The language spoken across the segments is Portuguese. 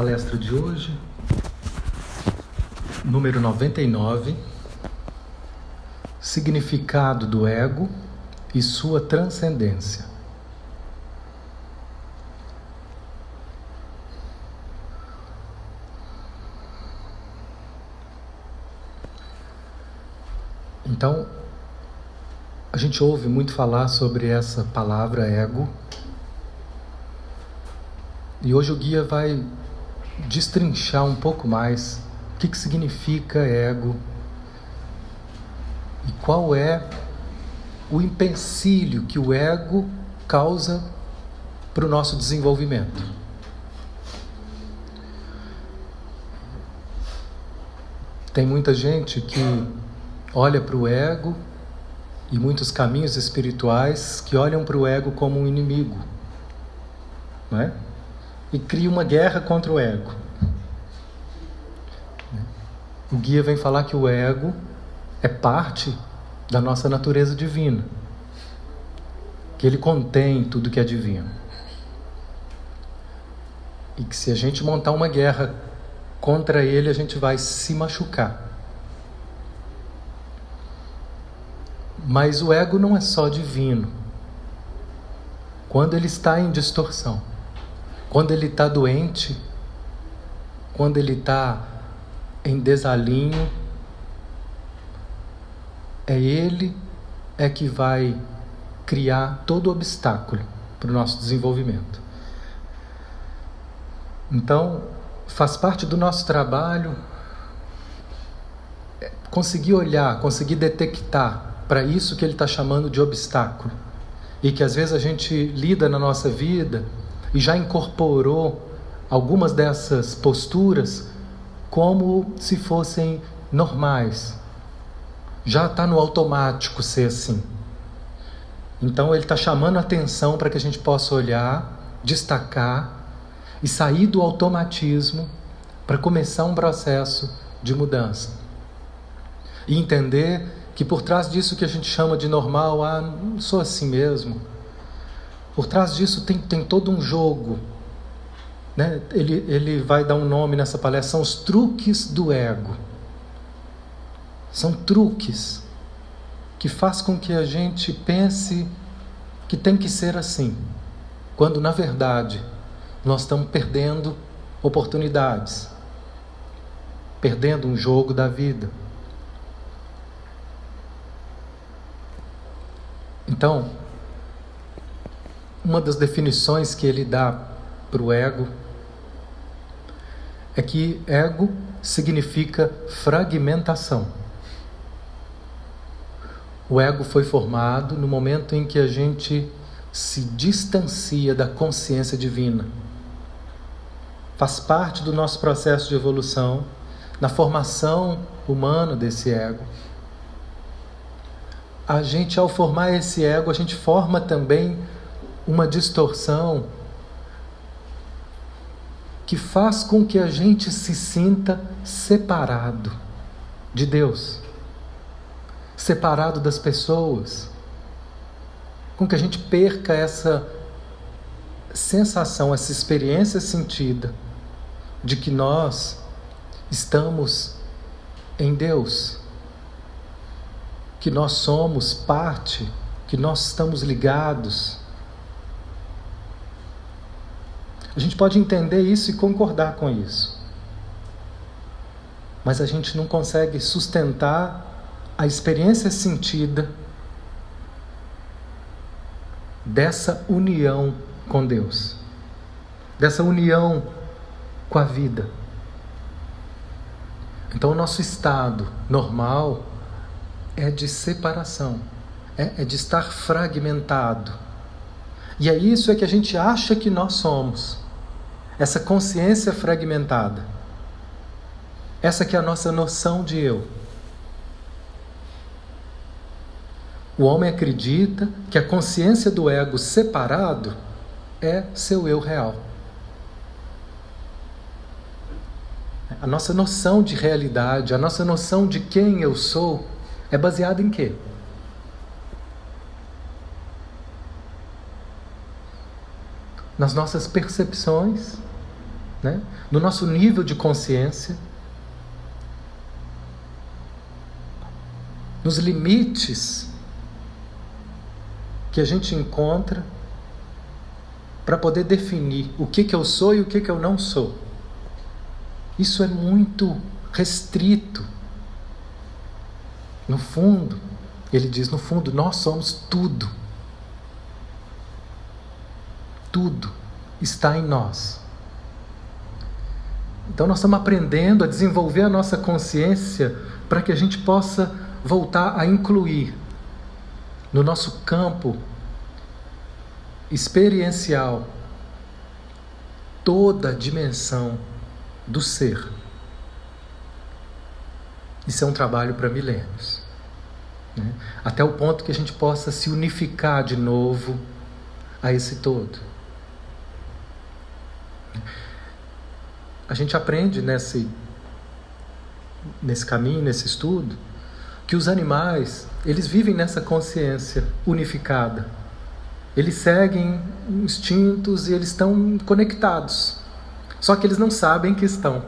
palestra de hoje, número 99, Significado do Ego e sua transcendência. Então, a gente ouve muito falar sobre essa palavra ego, e hoje o guia vai destrinchar um pouco mais o que significa ego e qual é o empecilho que o ego causa para o nosso desenvolvimento. Tem muita gente que olha para o ego e muitos caminhos espirituais que olham para o ego como um inimigo, não é? E cria uma guerra contra o ego. O guia vem falar que o ego é parte da nossa natureza divina, que ele contém tudo que é divino, e que se a gente montar uma guerra contra ele, a gente vai se machucar. Mas o ego não é só divino. Quando ele está em distorção, quando ele está doente, quando ele está em desalinho, ele que vai criar todo obstáculo para o nosso desenvolvimento. Então, faz parte do nosso trabalho conseguir olhar, conseguir detectar para isso que ele está chamando de obstáculo, e que às vezes a gente lida na nossa vida e já incorporou algumas dessas posturas como se fossem normais. Já está no automático ser assim. Então ele está chamando a atenção para que a gente possa olhar, destacar e sair do automatismo para começar um processo de mudança. E entender que por trás disso que a gente chama de normal, não sou assim mesmo. Por trás disso tem todo um jogo, né? Ele vai dar um nome nessa palestra, são os truques do ego. São truques que faz com que a gente pense que tem que ser assim, quando na verdade nós estamos perdendo oportunidades, perdendo um jogo da vida. Então, uma das definições que ele dá para o ego é que ego significa fragmentação. O ego foi formado no momento em que a gente se distancia da consciência divina. Faz parte do nosso processo de evolução, na formação humana desse ego. A gente, ao formar esse ego, a gente forma também uma distorção que faz com que a gente se sinta separado de Deus, separado das pessoas, com que a gente perca essa sensação, essa experiência sentida de que nós estamos em Deus, que nós somos parte, que nós estamos ligados. A gente pode entender isso e concordar com isso, mas a gente não consegue sustentar a experiência sentida dessa união com Deus, dessa união com a vida. Então o nosso estado normal é de separação, é de estar fragmentado. E é isso que a gente acha que nós somos, essa consciência fragmentada. Essa que é a nossa noção de eu. O homem acredita que a consciência do ego separado é seu eu real. A nossa noção de realidade, a nossa noção de quem eu sou é baseada em quê? Nas nossas percepções né? No nosso nível de consciência, nos limites que a gente encontra para poder definir o que eu sou e o que eu não sou. Isso é muito restrito. No fundo, ele diz, no fundo, nós somos tudo. Tudo está em nós. Então nós estamos aprendendo a desenvolver a nossa consciência para que a gente possa voltar a incluir no nosso campo experiencial toda a dimensão do ser. Isso é um trabalho para milênios, né? Até o ponto que a gente possa se unificar de novo a esse todo. A gente aprende nesse caminho, nesse estudo, que os animais, eles vivem nessa consciência unificada. Eles seguem instintos e eles estão conectados. Só que eles não sabem que estão.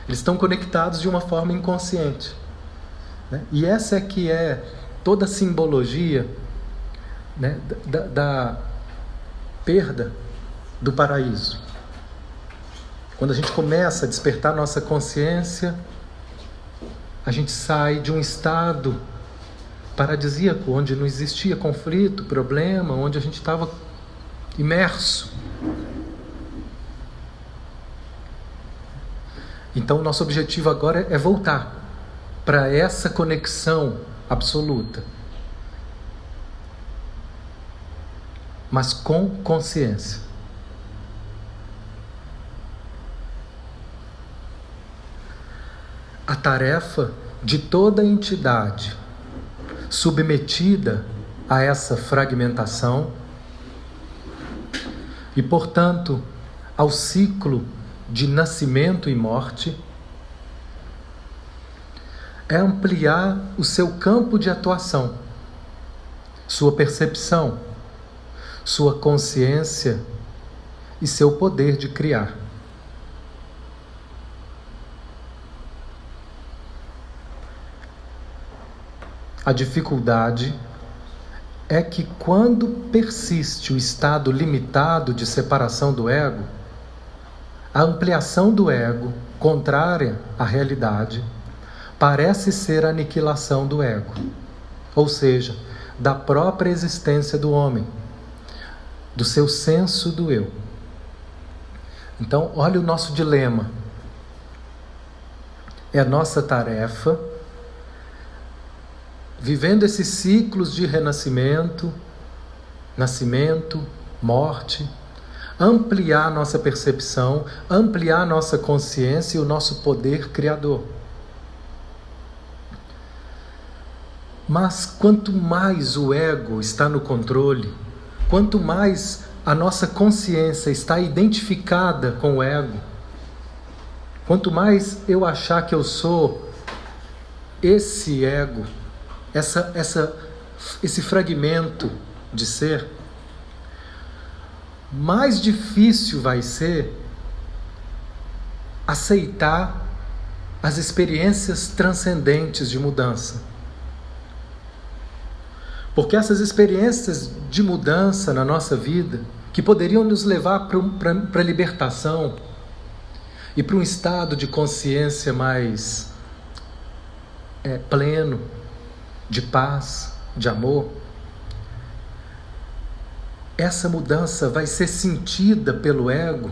Eles estão conectados de uma forma inconsciente, né? E essa é que é toda a simbologia, né, da perda do paraíso. Quando a gente começa a despertar nossa consciência, a gente sai de um estado paradisíaco, onde não existia conflito, problema, onde a gente estava imerso. Então, nosso objetivo agora é voltar para essa conexão absoluta, mas com consciência. A tarefa de toda entidade submetida a essa fragmentação e, portanto, ao ciclo de nascimento e morte, é ampliar o seu campo de atuação, sua percepção, sua consciência e seu poder de criar. A dificuldade é que, quando persiste o estado limitado de separação do ego, a ampliação do ego, contrária à realidade, parece ser a aniquilação do ego, ou seja, da própria existência do homem, do seu senso do eu. Então, olha o nosso dilema. É a nossa tarefa, vivendo esses ciclos de renascimento, nascimento, morte, ampliar nossa percepção, ampliar nossa consciência e o nosso poder criador. Mas quanto mais o ego está no controle, quanto mais a nossa consciência está identificada com o ego, quanto mais eu achar que eu sou esse ego, esse fragmento de ser, mais difícil vai ser aceitar as experiências transcendentes de mudança. Porque essas experiências de mudança na nossa vida, que poderiam nos levar para a libertação e para um estado de consciência mais pleno, de paz, de amor, essa mudança vai ser sentida pelo ego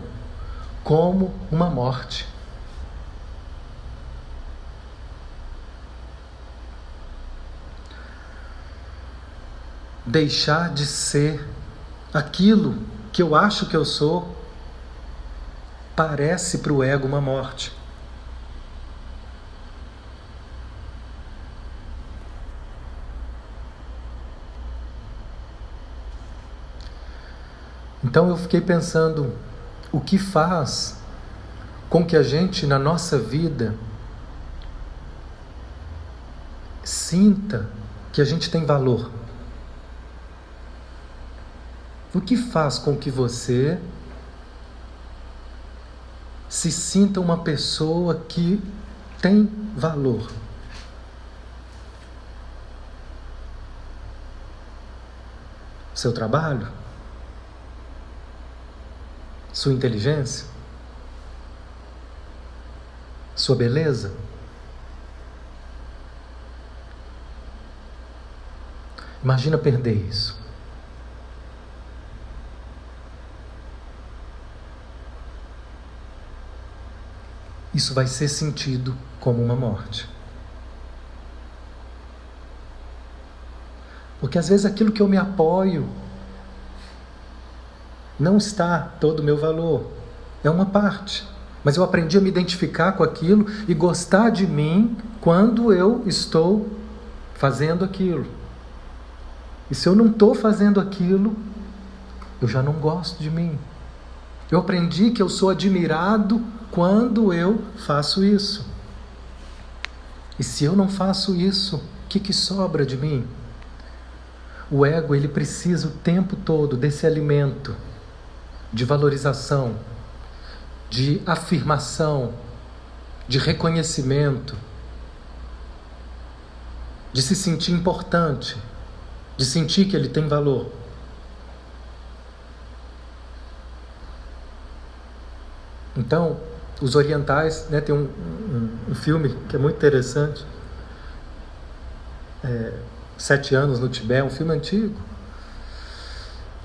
como uma morte. Deixar de ser aquilo que eu acho que eu sou parece para o ego uma morte. Então eu fiquei pensando, o que faz com que a gente, na nossa vida, sinta que a gente tem valor? O que faz com que você se sinta uma pessoa que tem valor. Seu trabalho? Sua inteligência? Sua beleza? Imagina perder isso. Isso vai ser sentido como uma morte. Porque às vezes aquilo que eu me apoio não está todo o meu valor. É uma parte. Mas eu aprendi a me identificar com aquilo e gostar de mim quando eu estou fazendo aquilo. E se eu não estou fazendo aquilo, eu já não gosto de mim. Eu aprendi que eu sou admirado quando eu faço isso. E se eu não faço isso, o que sobra de mim? O ego, ele precisa o tempo todo desse alimento de valorização, de afirmação, de reconhecimento, de se sentir importante, de sentir que ele tem valor. Então, os orientais, né, tem um filme que é muito interessante, 7 anos no Tibete, um filme antigo.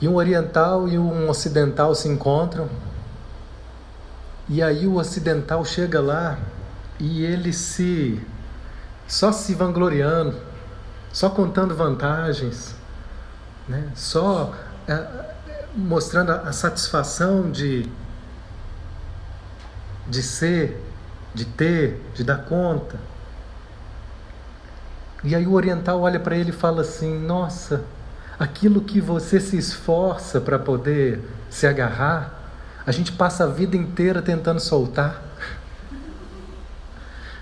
E um oriental e um ocidental se encontram. E aí o ocidental chega lá e ele só se vangloriando, só contando vantagens, né? Só mostrando a satisfação de ser, de ter, de dar conta. E aí o oriental olha para ele e fala assim: nossa, aquilo que você se esforça para poder se agarrar, a gente passa a vida inteira tentando soltar.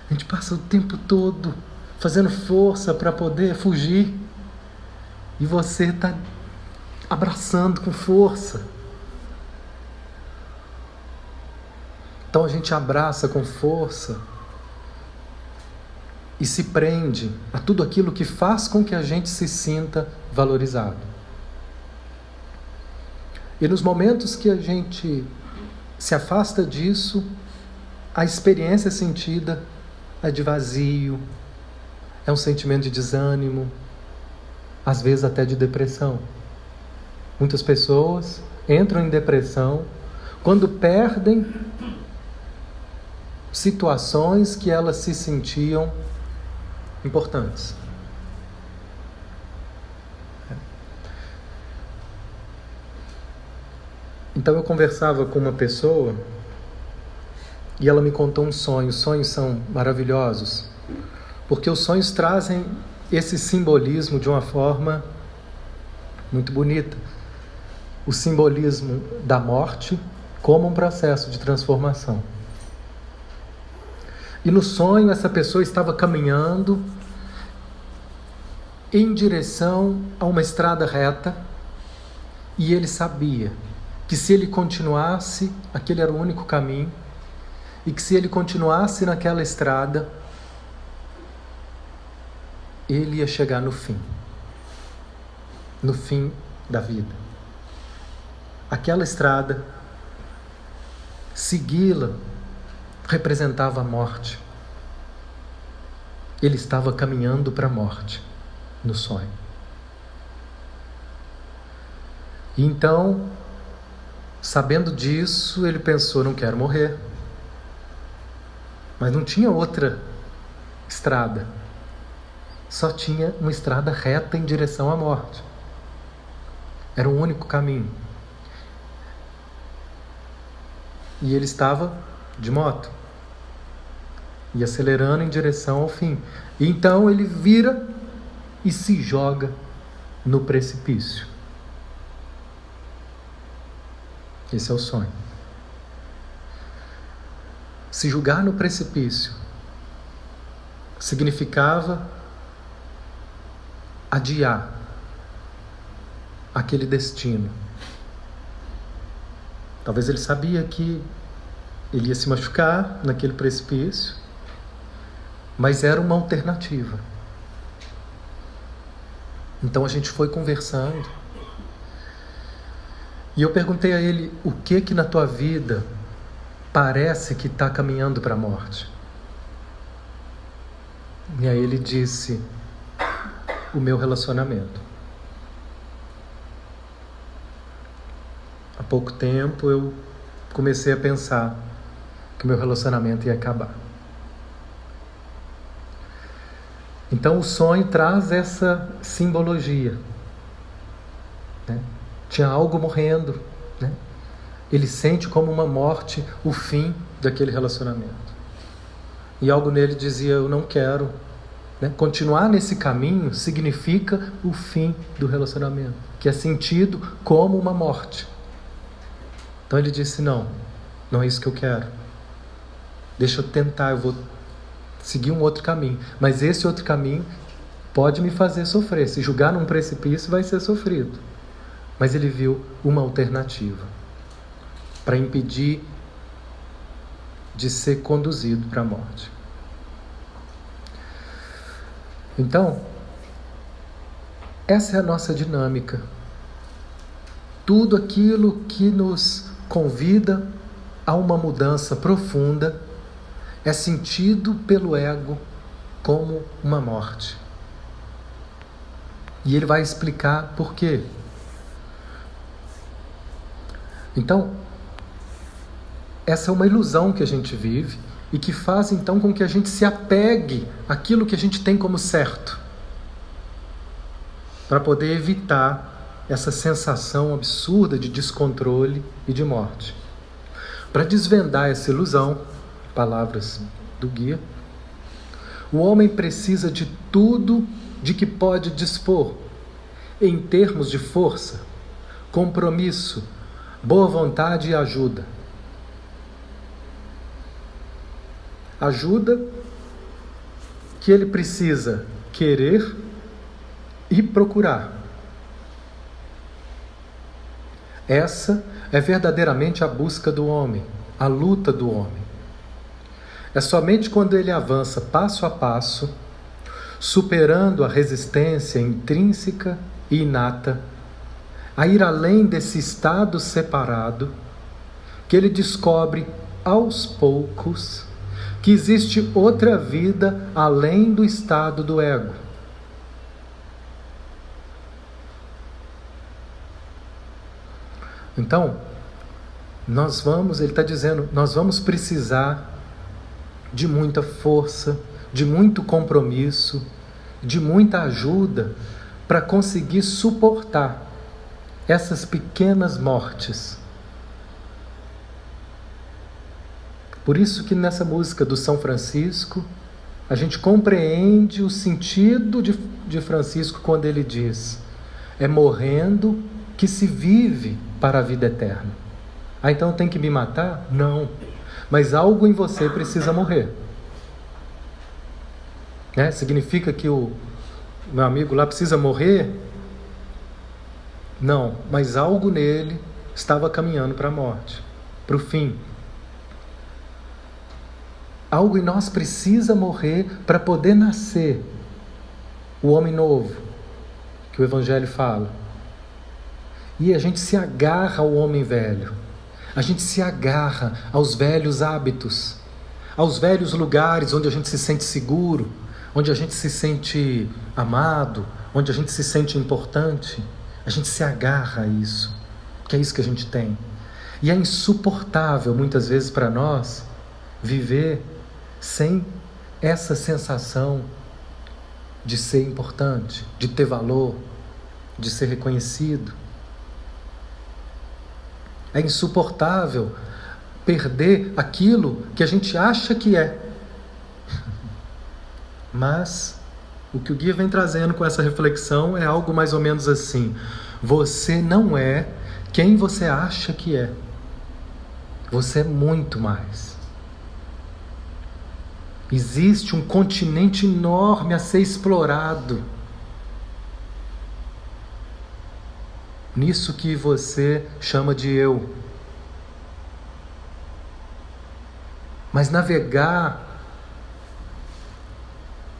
A gente passa o tempo todo fazendo força para poder fugir. E você está abraçando com força. Então a gente abraça com força e se prende a tudo aquilo que faz com que a gente se sinta valorizado. E nos momentos que a gente se afasta disso, a experiência sentida é de vazio, é um sentimento de desânimo, às vezes até de depressão. Muitas pessoas entram em depressão quando perdem situações que elas se sentiam importantes. Então eu conversava com uma pessoa e ela me contou um sonho. Os sonhos são maravilhosos, porque os sonhos trazem esse simbolismo de uma forma muito bonita. O simbolismo da morte como um processo de transformação. E no sonho essa pessoa estava caminhando em direção a uma estrada reta e ele sabia que se ele continuasse, aquele era o único caminho, e que se ele continuasse naquela estrada, ele ia chegar no fim da vida. Aquela estrada, segui-la, representava a morte. Ele estava caminhando para a morte no sonho. E então, sabendo disso, ele pensou: não quero morrer. Mas não tinha outra estrada. Só tinha uma estrada reta em direção à morte. Era o único caminho. E ele estava de moto e acelerando em direção ao fim. E então ele vira e se joga no precipício. Esse é o sonho. Se jogar no precipício significava adiar aquele destino. Talvez ele sabia que Ele ia se machucar naquele precipício, mas era uma alternativa. Então a gente foi conversando. E eu perguntei a ele, o que na tua vida parece que está caminhando para a morte? E aí ele disse, o meu relacionamento. Há pouco tempo eu comecei a pensar que meu relacionamento ia acabar. Então o sonho traz essa simbologia, né? Tinha algo morrendo, né? Ele sente como uma morte o fim daquele relacionamento. E algo nele dizia, eu não quero, né? Continuar nesse caminho significa o fim do relacionamento, que é sentido como uma morte. Então ele disse, não é isso que eu quero. Deixa eu tentar, eu vou seguir um outro caminho. Mas esse outro caminho pode me fazer sofrer. Se jogar num precipício vai ser sofrido. Mas ele viu uma alternativa para impedir de ser conduzido para a morte. Então, essa é a nossa dinâmica. Tudo aquilo que nos convida a uma mudança profunda é sentido pelo ego como uma morte. E ele vai explicar por quê. Então, essa é uma ilusão que a gente vive e que faz então com que a gente se apegue àquilo que a gente tem como certo, para poder evitar essa sensação absurda de descontrole e de morte. Para desvendar essa ilusão, palavras do guia, o homem precisa de tudo de que pode dispor, em termos de força, compromisso, boa vontade e ajuda. Ajuda que ele precisa querer e procurar. Essa é verdadeiramente a busca do homem, a luta do homem. É somente quando ele avança passo a passo, superando a resistência intrínseca e inata, a ir além desse estado separado, que ele descobre aos poucos que existe outra vida além do estado do ego. Então, ele está dizendo, nós vamos precisar de muita força, de muito compromisso, de muita ajuda para conseguir suportar essas pequenas mortes. Por isso que nessa música do São Francisco, a gente compreende o sentido de Francisco quando ele diz, é morrendo que se vive para a vida eterna. Ah, então tem que me matar? Não. Mas algo em você precisa morrer. Né? Significa que o meu amigo lá precisa morrer? Não, mas algo nele estava caminhando para a morte, para o fim. Algo em nós precisa morrer para poder nascer o homem novo, que o Evangelho fala. E a gente se agarra ao homem velho. A gente se agarra aos velhos hábitos, aos velhos lugares onde a gente se sente seguro, onde a gente se sente amado, onde a gente se sente importante. A gente se agarra a isso, que é isso que a gente tem. E é insuportável, muitas vezes, para nós, viver sem essa sensação de ser importante, de ter valor, de ser reconhecido. É insuportável perder aquilo que a gente acha que é. Mas o que o guia vem trazendo com essa reflexão é algo mais ou menos assim: você não é quem você acha que é. Você é muito mais. Existe um continente enorme a ser explorado. Nisso que você chama de eu. Mas navegar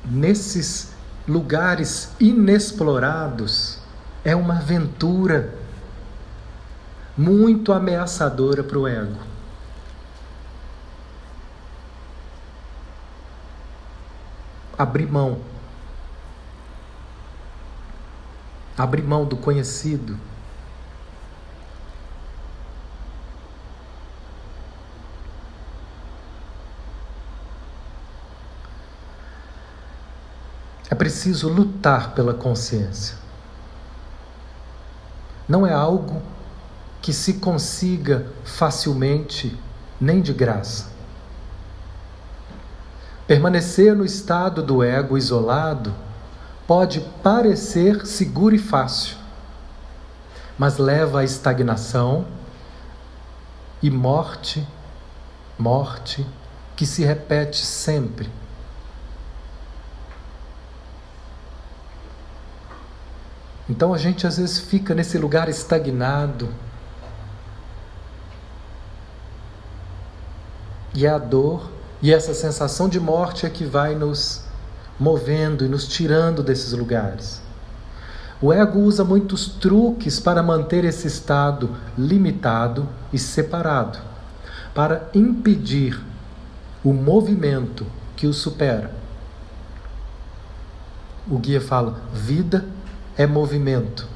nesses lugares inexplorados é uma aventura muito ameaçadora para o ego. Abrir mão do conhecido. É preciso lutar pela consciência. Não é algo que se consiga facilmente, nem de graça. Permanecer no estado do ego isolado pode parecer seguro e fácil, mas leva à estagnação e morte que se repete sempre. Então a gente às vezes fica nesse lugar estagnado. E é a dor e essa sensação de morte é que vai nos movendo e nos tirando desses lugares. O ego usa muitos truques para manter esse estado limitado e separado, para impedir o movimento que o supera. O guia fala: vida é movimento.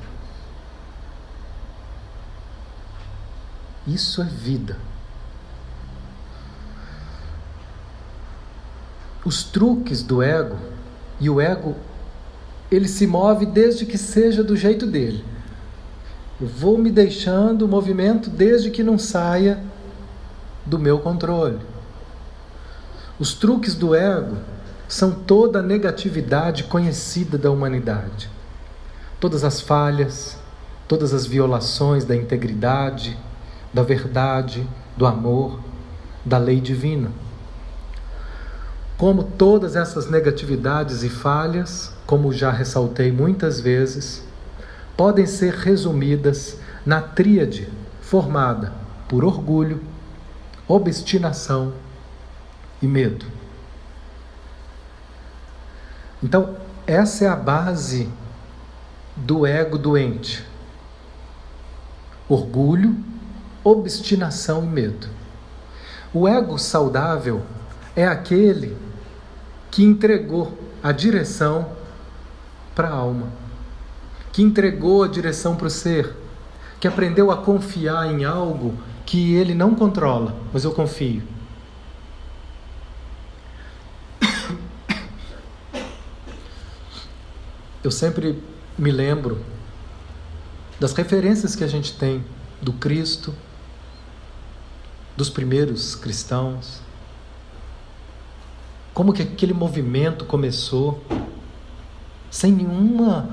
Isso é vida. Os truques do ego, e o ego, ele se move desde que seja do jeito dele. Eu vou me deixando o movimento desde que não saia do meu controle. Os truques do ego são toda a negatividade conhecida da humanidade. Todas as falhas, todas as violações da integridade, da verdade, do amor, da lei divina. Como todas essas negatividades e falhas, como já ressaltei muitas vezes, podem ser resumidas na tríade formada por orgulho, obstinação e medo. Então, essa é a base do ego doente. Orgulho, obstinação e medo. O ego saudável é aquele que entregou a direção para a alma, que entregou a direção para o ser, que aprendeu a confiar em algo que ele não controla, mas eu confio. Eu sempre me lembro das referências que a gente tem do Cristo, dos primeiros cristãos, como que aquele movimento começou sem nenhuma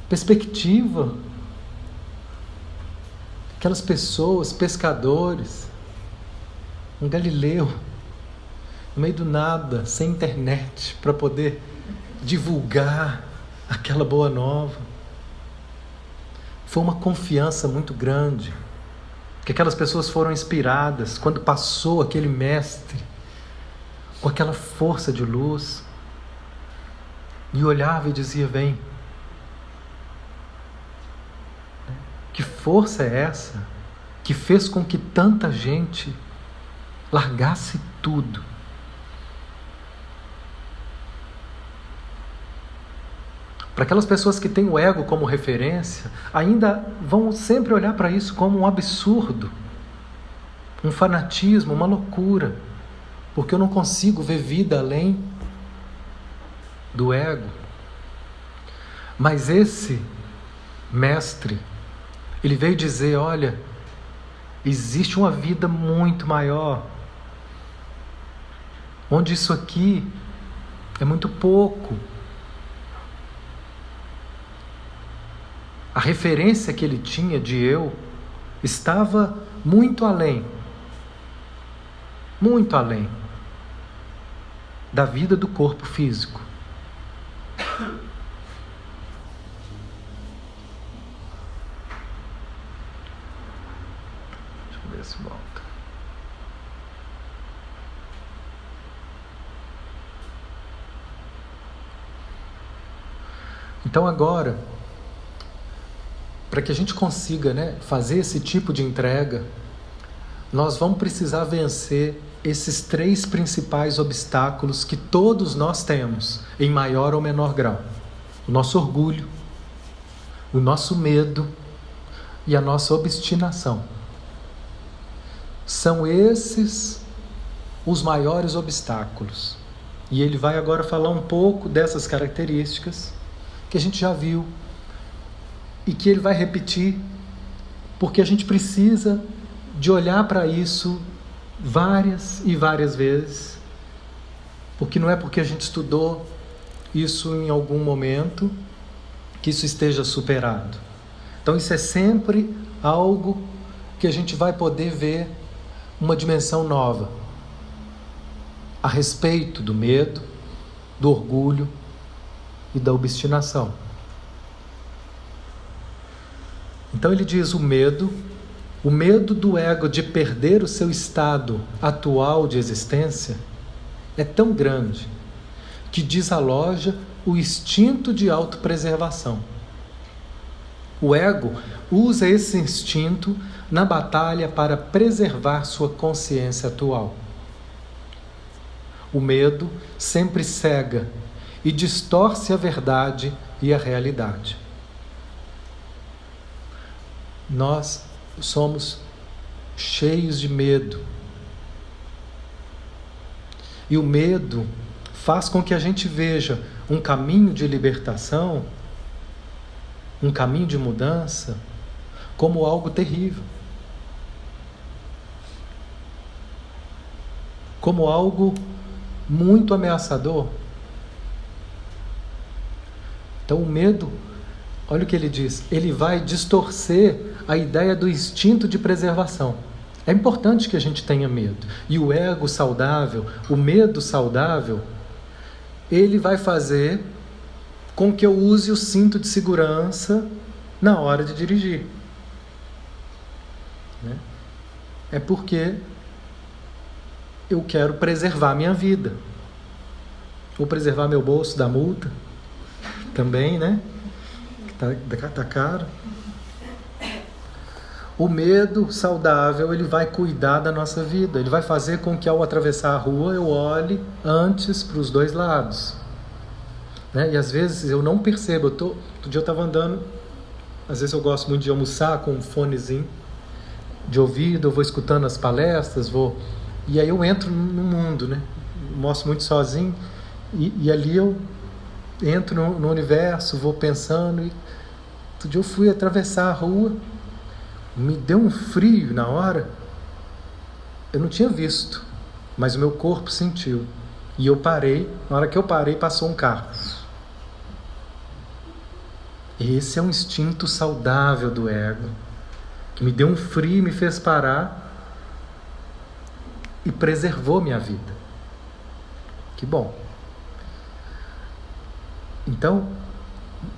perspectiva. Aquelas pessoas, pescadores, um Galileu, no meio do nada, sem internet, para poder divulgar aquela boa nova. Foi uma confiança muito grande, que aquelas pessoas foram inspiradas quando passou aquele mestre com aquela força de luz e olhava e dizia: vem. Que força é essa que fez com que tanta gente largasse tudo? Para aquelas pessoas que têm o ego como referência, ainda vão sempre olhar para isso como um absurdo, um fanatismo, uma loucura, porque eu não consigo ver vida além do ego. Mas esse mestre, ele veio dizer: olha, existe uma vida muito maior, onde isso aqui é muito pouco. A referência que ele tinha de eu estava muito além da vida do corpo físico. Deixa eu ver se volta. Então agora, para que a gente consiga, fazer esse tipo de entrega, nós vamos precisar vencer esses 3 principais obstáculos que todos nós temos, em maior ou menor grau: o nosso orgulho, o nosso medo e a nossa obstinação. São esses os maiores obstáculos. E ele vai agora falar um pouco dessas características que a gente já viu e que ele vai repetir, porque a gente precisa de olhar para isso várias e várias vezes, porque não é porque a gente estudou isso em algum momento que isso esteja superado. Então isso é sempre algo que a gente vai poder ver uma dimensão nova a respeito do medo, do orgulho e da obstinação. Então ele diz: o medo do ego de perder o seu estado atual de existência é tão grande que desaloja o instinto de autopreservação. O ego usa esse instinto na batalha para preservar sua consciência atual. O medo sempre cega e distorce a verdade e a realidade. Nós somos cheios de medo. E o medo faz com que a gente veja um caminho de libertação, um caminho de mudança, como algo terrível. Como algo muito ameaçador. Então o medo, olha o que ele diz, ele vai distorcer a ideia do instinto de preservação. É importante que a gente tenha medo. E o ego saudável, o medo saudável, ele vai fazer com que eu use o cinto de segurança na hora de dirigir. É porque eu quero preservar minha vida. Vou preservar meu bolso da multa também, que tá caro. O medo saudável, ele vai cuidar da nossa vida. Ele vai fazer com que ao atravessar a rua eu olhe antes para os 2 lados. E às vezes eu não percebo. Outro dia eu estava andando, às vezes eu gosto muito de almoçar com um fonezinho de ouvido, eu vou escutando as palestras, e aí eu entro no mundo, mostro muito sozinho, e ali eu entro no universo, vou pensando. E outro dia eu fui atravessar a rua, me deu um frio na hora, eu não tinha visto, mas o meu corpo sentiu, e eu parei. Na hora que eu parei, passou um carro. Esse é um instinto saudável do ego, que me deu um frio e me fez parar e preservou minha vida. Que bom. Então,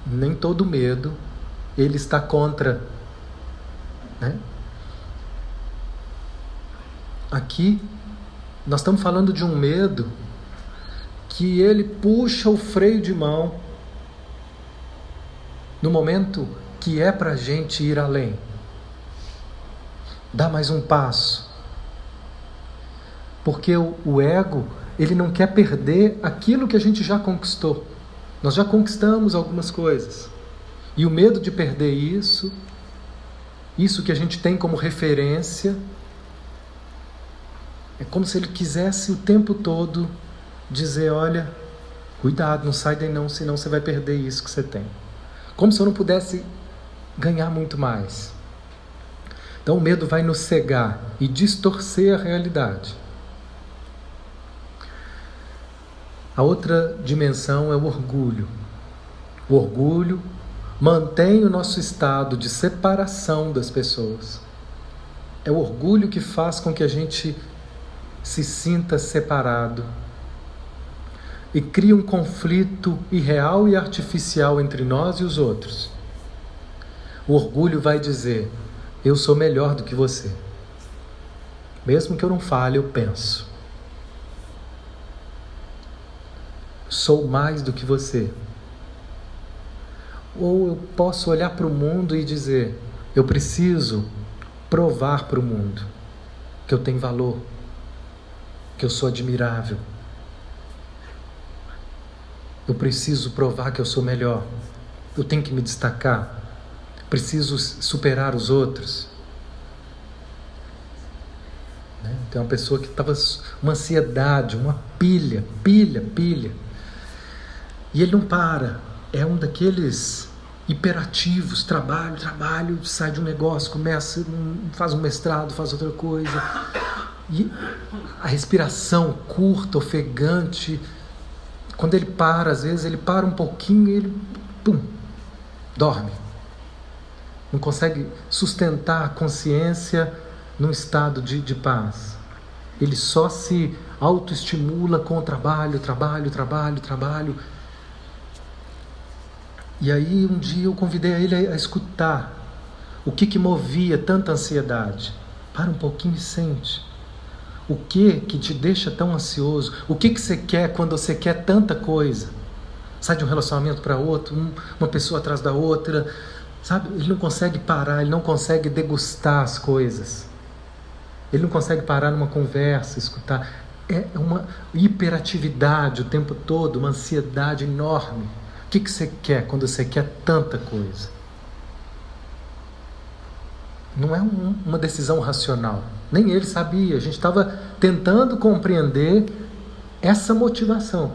nem todo medo ele está contra, Aqui nós estamos falando de um medo que ele puxa o freio de mão no momento que é para a gente ir além. Dá mais um passo. Porque o ego, ele não quer perder aquilo que a gente já conquistou. Nós já conquistamos algumas coisas. E o medo de perder isso que a gente tem como referência, é como se ele quisesse o tempo todo dizer: olha, cuidado, não sai daí não, senão você vai perder isso que você tem. Como se eu não pudesse ganhar muito mais. Então o medo vai nos cegar e distorcer a realidade. A outra dimensão é o orgulho. O orgulho mantém o nosso estado de separação das pessoas. É o orgulho que faz com que a gente se sinta separado e cria um conflito irreal e artificial entre nós e os outros. O orgulho vai dizer: eu sou melhor do que você. Mesmo que eu não fale, eu penso. Sou mais do que você. Ou eu posso olhar para o mundo e dizer: eu preciso provar para o mundo que eu tenho valor, que eu sou admirável. Eu preciso provar que eu sou melhor. Eu tenho que me destacar. Preciso superar os outros. Tem uma pessoa que estava uma ansiedade, uma pilha. E ele não para. É um daqueles hiperativos, trabalho, sai de um negócio, começa, faz um mestrado, faz outra coisa. E a respiração curta, ofegante. Quando ele para, às vezes ele para um pouquinho e ele, dorme. Não consegue sustentar a consciência num estado de paz. Ele só se autoestimula com o trabalho. E aí um dia eu convidei ele a escutar o que movia tanta ansiedade. Para um pouquinho e sente. O que te deixa tão ansioso? O que você quer quando você quer tanta coisa? Sai de um relacionamento para outro, uma pessoa atrás da outra, sabe? Ele não consegue parar, ele não consegue degustar as coisas. Ele não consegue parar numa conversa, escutar. É uma hiperatividade o tempo todo, uma ansiedade enorme. O que você quer quando você quer tanta coisa? Não é uma decisão racional. Nem ele sabia. A gente estava tentando compreender essa motivação.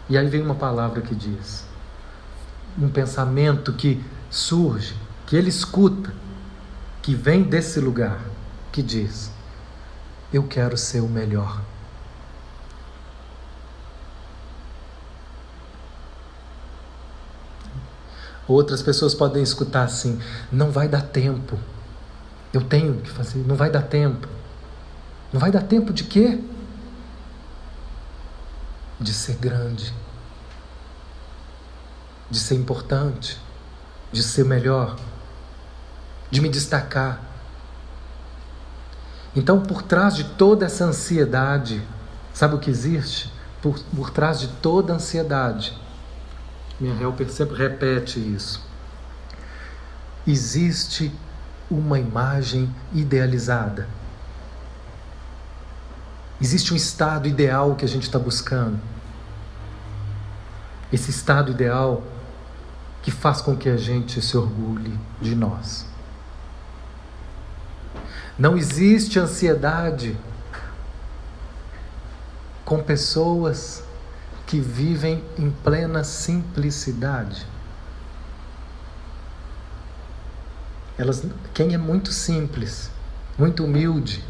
E aí vem uma palavra que diz, um pensamento que surge, que ele escuta, que vem desse lugar, que diz: eu quero ser o melhor. Outras pessoas podem escutar assim: não vai dar tempo. Eu tenho que fazer, não vai dar tempo. Não vai dar tempo de quê? De ser grande, de ser importante, de ser melhor, de me destacar. Então, por trás de toda essa ansiedade, sabe o que existe? Por trás de toda ansiedade, minha helper sempre repete isso, existe uma imagem idealizada. Existe um estado ideal que a gente está buscando. Esse estado ideal que faz com que a gente se orgulhe de nós. Não existe ansiedade com pessoas que vivem em plena simplicidade. Quem é muito simples, muito humilde,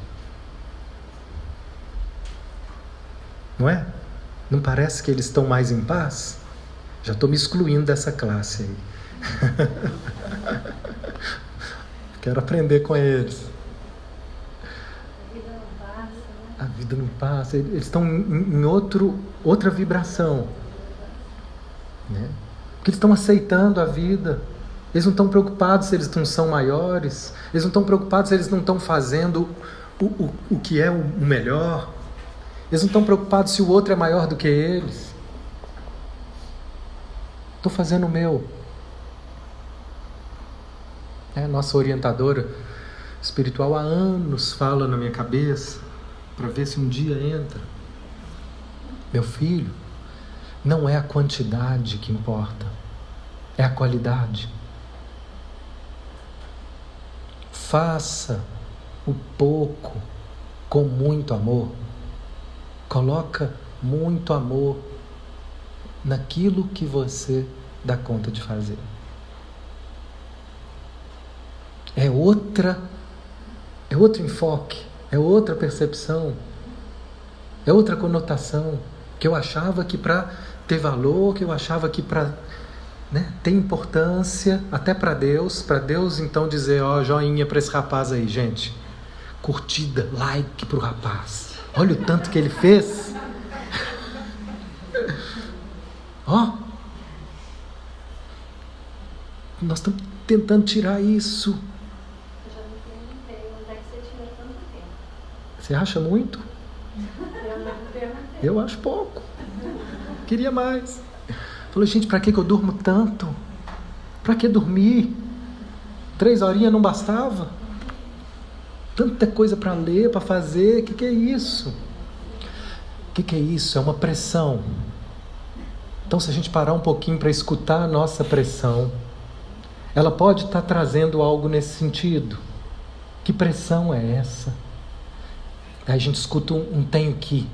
não é? Não parece que eles estão mais em paz? Já estou me excluindo dessa classe aí. Quero aprender com eles. A vida não passa. Eles estão em outra vibração, né? Porque eles estão aceitando a vida. Eles não estão preocupados se eles não são maiores. Eles não estão preocupados se eles não estão fazendo o que é o melhor. Eles não estão preocupados se o outro é maior do que eles. Estou fazendo o meu. Nossa orientadora espiritual há anos fala na minha cabeça, para ver se um dia entra: meu filho, não é a quantidade que importa, é a qualidade. Faça o pouco com muito amor. Coloca muito amor naquilo que você dá conta de fazer. É outro enfoque, é outra percepção, é outra conotação, que eu achava que para ter valor, que eu achava que para ter importância, até para Deus então dizer: joinha para esse rapaz aí, gente, curtida, like pro rapaz, olha o tanto que ele fez. Nós estamos tentando tirar isso. Eu já me perguntei onde é que você tirou tanto tempo. Você acha muito? Eu não perguntei. Eu acho pouco. Queria mais. Falei: gente, para que eu durmo tanto? Para que dormir? 3 horinhas não bastava? Tanta coisa para ler, para fazer, o que é isso? O que é isso? É uma pressão. Então, se a gente parar um pouquinho para escutar a nossa pressão, ela pode estar trazendo algo nesse sentido. Que pressão é essa? Aí a gente escuta um tenho que.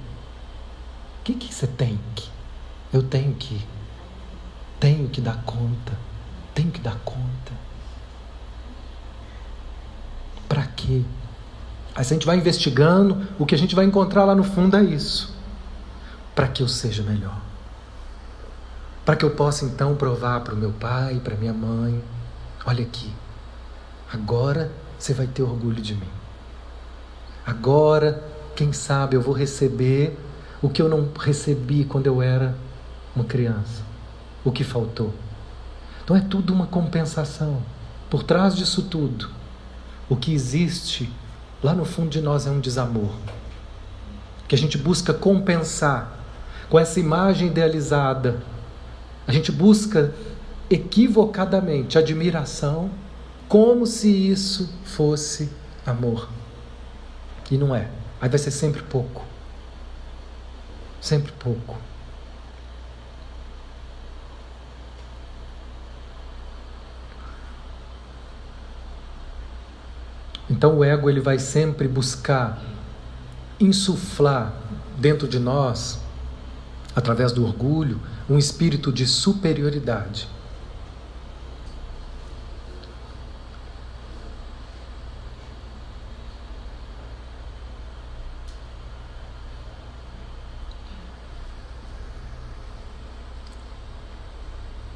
O que você tem que? Eu tenho que. Tenho que dar conta. Tenho que dar conta. Para quê? Aí se a gente vai investigando, o que a gente vai encontrar lá no fundo é isso. Para que eu seja melhor. Para que eu possa então provar para o meu pai, para minha mãe, olha aqui, agora você vai ter orgulho de mim. Agora, quem sabe eu vou receber o que eu não recebi quando eu era uma criança. O que faltou. Então é tudo uma compensação. Por trás disso tudo, o que existe lá no fundo de nós é um desamor. Que a gente busca compensar com essa imagem idealizada. A gente busca equivocadamente admiração, como se isso fosse amor. E não é. Aí vai ser sempre pouco. Sempre pouco. Então o ego ele vai sempre buscar insuflar dentro de nós, através do orgulho, um espírito de superioridade.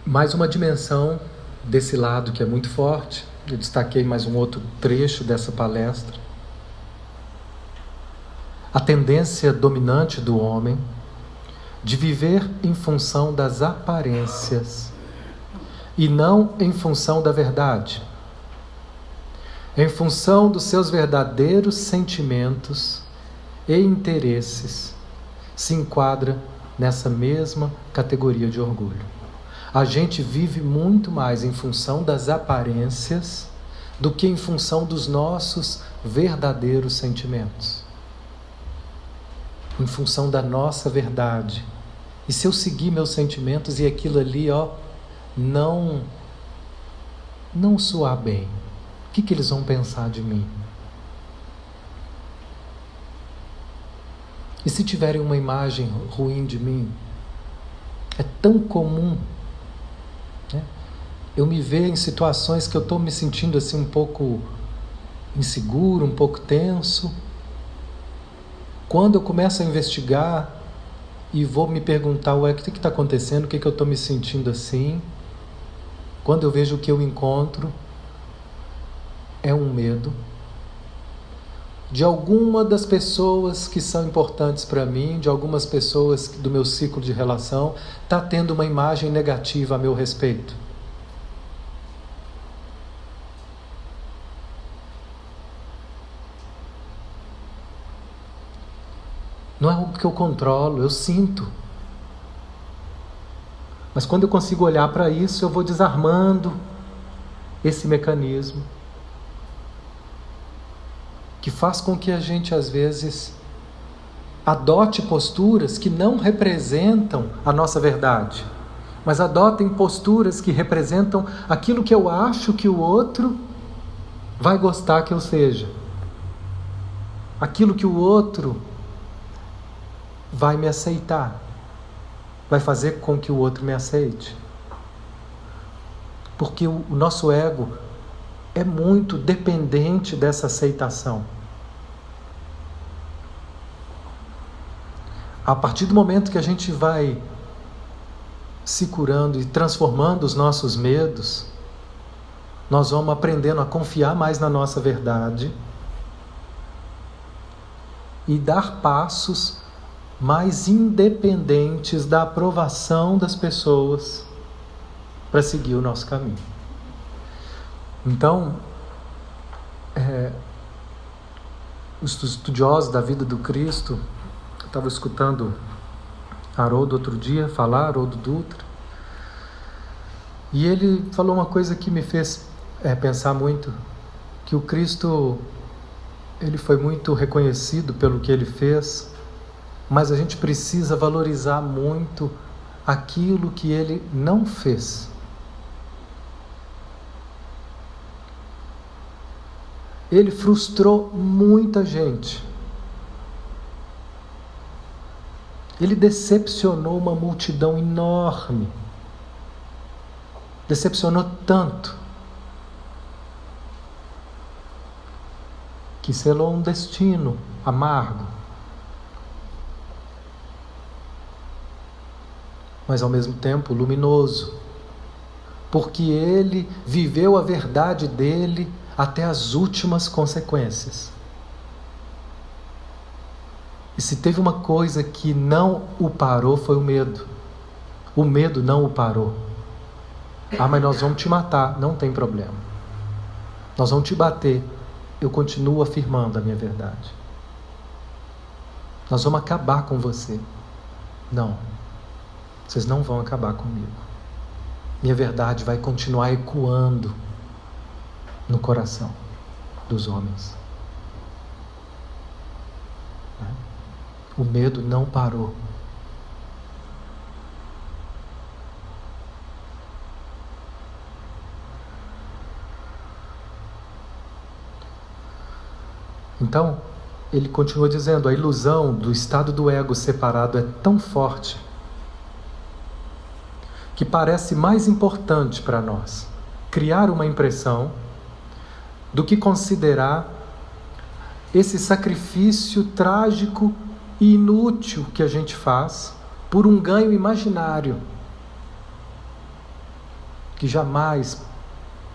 Mais uma dimensão desse lado que é muito forte. Eu destaquei mais um outro trecho dessa palestra. A tendência dominante do homem de viver em função das aparências e não em função da verdade. Em função dos seus verdadeiros sentimentos e interesses, se enquadra nessa mesma categoria de orgulho. A gente vive muito mais em função das aparências do que em função dos nossos verdadeiros sentimentos. Em função da nossa verdade. E se eu seguir meus sentimentos e aquilo ali, não soar bem, o que eles vão pensar de mim? E se tiverem uma imagem ruim de mim? É tão comum, né? Eu me ver em situações que eu estou me sentindo assim um pouco inseguro, um pouco tenso. Quando eu começo a investigar e vou me perguntar, o que está acontecendo? O que eu estou me sentindo assim? Quando eu vejo o que eu encontro, é um medo de alguma das pessoas que são importantes para mim, de algumas pessoas do meu ciclo de relação, está tendo uma imagem negativa a meu respeito. Não é algo que eu controlo, eu sinto. Mas quando eu consigo olhar para isso, eu vou desarmando esse mecanismo que faz com que a gente, às vezes, adote posturas que não representam a nossa verdade, mas adotem posturas que representam aquilo que eu acho que o outro vai gostar que eu seja. Aquilo que o outro vai me aceitar, vai fazer com que o outro me aceite. Porque o nosso ego é muito dependente dessa aceitação. A partir do momento que a gente vai se curando e transformando os nossos medos, nós vamos aprendendo a confiar mais na nossa verdade e dar passos mais independentes da aprovação das pessoas para seguir o nosso caminho. Então, os estudiosos da vida do Cristo, eu estava escutando Haroldo outro dia falar, Haroldo Dutra, E ele falou uma coisa que me fez pensar muito, que o Cristo, ele foi muito reconhecido pelo que ele fez, mas a gente precisa valorizar muito aquilo que ele não fez. Ele frustrou muita gente. Ele decepcionou uma multidão enorme. Decepcionou tanto que selou um destino amargo. Mas ao mesmo tempo luminoso, porque ele viveu a verdade dele até as últimas consequências. E se teve uma coisa que não o parou, foi o medo. O medo não o parou. Mas nós vamos te matar, não tem problema. Nós vamos te bater, eu continuo afirmando a minha verdade. Nós vamos acabar com você. Não, vocês não vão acabar comigo. Minha verdade vai continuar ecoando no coração dos homens. O medo não parou. Então, ele continua dizendo, a ilusão do estado do ego separado é tão forte que parece mais importante para nós criar uma impressão do que considerar esse sacrifício trágico e inútil que a gente faz por um ganho imaginário que jamais